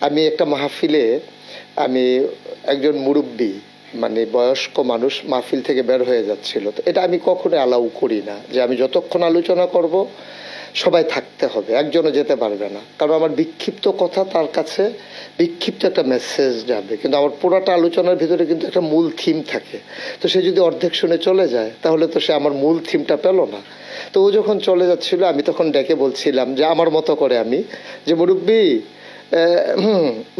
আমি একটা মাহফিলে আমি একজন মুরব্বী মানে বয়স্ক মানুষ মাহফিল থেকে বের হয়ে যাচ্ছিল, তো এটা আমি কখনো অ্যালাউ করি না যে আমি যতক্ষণ আলোচনা করব সবাই থাকতে হবে, একজনও যেতে পারবে না, কারণ আমার বিক্ষিপ্ত কথা তার কাছে বিক্ষিপ্ত একটা মেসেজ যাবে, কিন্তু আমার পুরোটা আলোচনার ভিতরে কিন্তু একটা মূল থিম থাকে। তো সে যদি অর্ধেক শুনে চলে যায় তাহলে তো সে আমার মূল থিমটা পেল না। তো ও যখন চলে যাচ্ছিল আমি তখন ডেকে বলছিলাম যে আমার মতো করে আমি যে মুরব্বী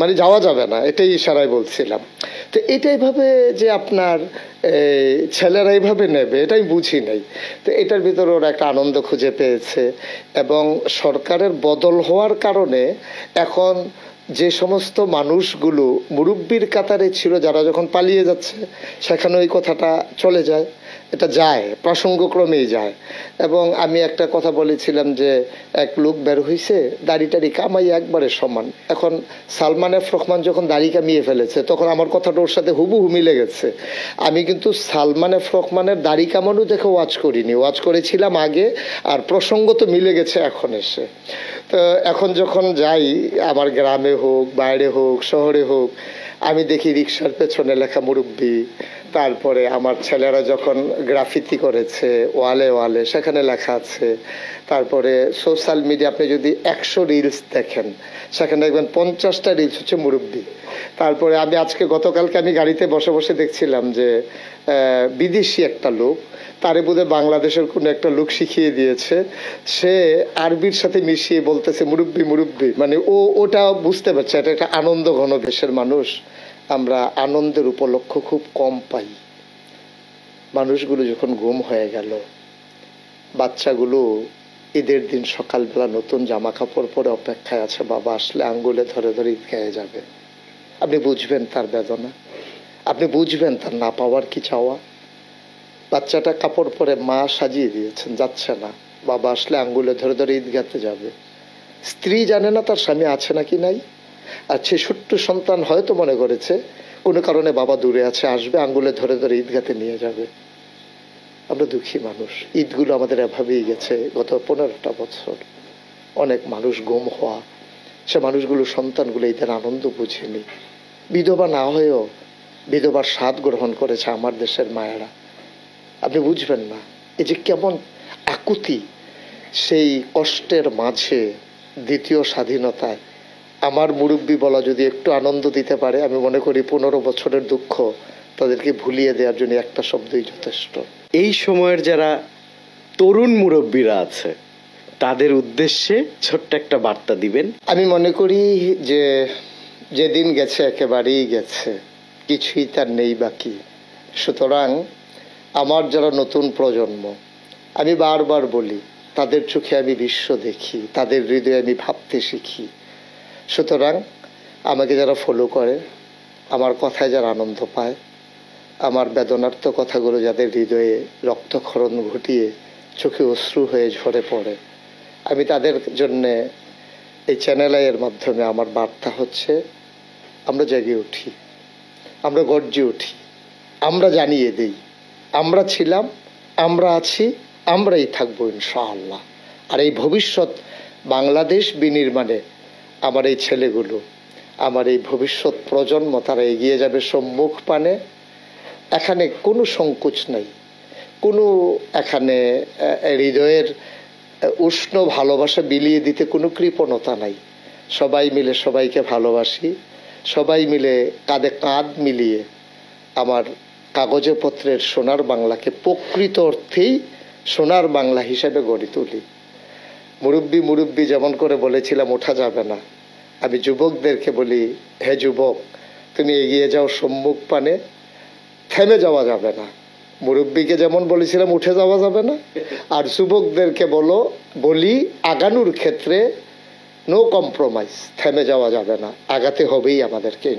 মানে যাওয়া যাবে না, এটাই ইশারায় বলছিলাম। তো এটাই ভাবে যে আপনার ছেলেরা এইভাবে নেবে এটাই বুঝি নাই। তো এটার ভিতরে ওরা একটা আনন্দ খুঁজে পেয়েছে, এবং সরকারের বদল হওয়ার কারণে এখন যে সমস্ত মানুষগুলো মুরব্বীর কাতারে ছিল যারা যখন পালিয়ে যাচ্ছে সেখানে ওই কথাটা চলে যায়, এটা যায় প্রসঙ্গক্রমেই যায়। এবং আমি একটা কথা বলেছিলাম যে এক লোক বের হয়েছে দাড়ি টাড়ি কামাই একবারে সমান। এখন সালমান এফ রহমান যখন দাড়ি কামিয়ে ফেলেছে তখন আমার কথাটা ওর সাথে হুবহু মিলে গেছে। আমি কিন্তু সালমান এফ রহমানের দাড়ি কামানো দেখে ওয়াজ করিনি, ওয়াজ করেছিলাম আগে, আর প্রসঙ্গ তো মিলে গেছে এখন এসে। তো এখন যখন যাই আমার গ্রামে হোক বাইরে হোক শহরে হোক আমি দেখি রিক্সার পেছনে লেখা মুরব্বী, তারপরে আমার ছেলেরা যখন গ্রাফিতি করেছে ওয়ালে ওয়ালে সেখানে লেখা আছে, তারপরে সোশ্যাল মিডিয়া আপনি যদি 100 রিলস দেখেন সেখানে দেখবেন 50টা রিলস হচ্ছে মুরব্বী। তারপরে আমি আজকে গতকালকে আমি গাড়িতে বসে বসে দেখছিলাম যে বিদেশি একটা লোক, তারে বোধহয় বাংলাদেশের কোনো একটা লোক শিখিয়ে দিয়েছে, সে আরবির সাথে মিশিয়ে বলতেছে মুরব্বী মুরব্বী, মানে ওটা বুঝতে পারছে এটা একটা আনন্দ ঘন দেশের মানুষ। আমরা আনন্দের উপলক্ষ খুব কম পাই। মানুষগুলো যখন গুম হয়ে গেল, বাচ্চাগুলো ঈদের দিন সকালবেলা নতুন জামা কাপড় পরে অপেক্ষায় আছে বাবা আসলে আঙ্গুলে ধরে ধরে ঈদগাহে যাবে। আপনি বুঝবেন তার বেদনা, আপনি বুঝবেন তার না পাওয়ার কি চাওয়া। বাচ্চাটা কাপড় পরে মা সাজিয়ে দিয়েছেন, যাচ্ছে না, বাবা আসলে আঙ্গুলে ধরে ধরে ঈদগাহতে যাবে। স্ত্রী জানে না তার স্বামী আছে নাকি নাই, আর সে ছোট্ট সন্তান হয়তো মনে করেছে কোনো কারণে বাবা দূরে আছে, আসবে আঙ্গুলে ধরে ধরে ঈদগাহতে নিয়ে যাবে। আমরা দুঃখী মানুষ, ঈদগুলো আমাদের এভাবেই গেছে গত 15টা বছর। অনেক মানুষ গুম হওয়া, সে মানুষগুলো সন্তানগুলো ঈদের আনন্দ বুঝেনি, বিধবা না হয়েও বিধবার স্বাদ গ্রহণ করেছে আমার দেশের মায়েরা। আপনি বুঝবেন না এই যে কেমন আকুতি, সেই কষ্টের মাঝে দ্বিতীয় স্বাধীনতায় আমার মুরব্বী বলা যদি একটু আনন্দ দিতে পারে, আমি মনে করি 15 বছরের দুঃখ তাদেরকে ভুলিয়ে দেওয়ার জন্য একটা শব্দই যথেষ্ট। এই সময়ের যারা তরুণ মুরব্বীরা আছে তাদের উদ্দেশ্যে ছোট্ট একটা বার্তা দিবেন। আমি মনে করি যে যেদিন গেছে একেবারেই গেছে, কিছুই তার নেই বাকি। সুতরাং আমার যারা নতুন প্রজন্ম, আমি বারবার বলি তাদের চোখে আমি বিশ্ব দেখি, তাদের হৃদয়ে আমি ভাবতে শিখি। সুতরাং আমাকে যারা ফলো করে, আমার কথায় যারা আনন্দ পায়, আমার বেদনার্থ কথাগুলো যাদের হৃদয়ে রক্তক্ষরণ ঘটিয়ে চোখে অশ্রু হয়ে ঝরে পড়ে, আমি তাদের জন্যে এই চ্যানেল এর মাধ্যমে আমার বার্তা হচ্ছে আমরা জেগে উঠি, আমরা গর্জে উঠি, আমরা জানিয়ে দিই আমরা ছিলাম, আমরা আছি, আমরাই থাকবো ইনশাআল্লাহ। আর এই ভবিষ্যৎ বাংলাদেশ বিনির্মাণে আমার এই ছেলেগুলো, আমার এই ভবিষ্যৎ প্রজন্ম তারা এগিয়ে যাবে সম্মুখ পানে। এখানে কোনো সংকোচ নাই, কোনো এখানে হৃদয়ের উষ্ণ ভালোবাসা বিলিয়ে দিতে কোনো কৃপণতা নাই। সবাই মিলে সবাইকে ভালোবাসি, সবাই মিলে কাঁধে কাঁধ মিলিয়ে আমার কাগজে পত্রের সোনার বাংলাকে প্রকৃত অর্থেই সোনার বাংলা হিসেবে গড়ে তুলি। মুরব্বী মুরব্বী যেমন করে বলেছিলাম ওঠা যাবে না, আমি যুবকদেরকে বলি হে যুবক তুমি এগিয়ে যাও সম্মুখ পানে, থেমে যাওয়া যাবে না। মুরব্বীকে যেমন বলেছিলাম উঠে যাওয়া যাবে না, আর যুবকদেরকে বলি আগানোর ক্ষেত্রে নো কম্প্রোমাইজ, থেমে যাওয়া যাবে না, আগাতে হবেই আমাদেরকে।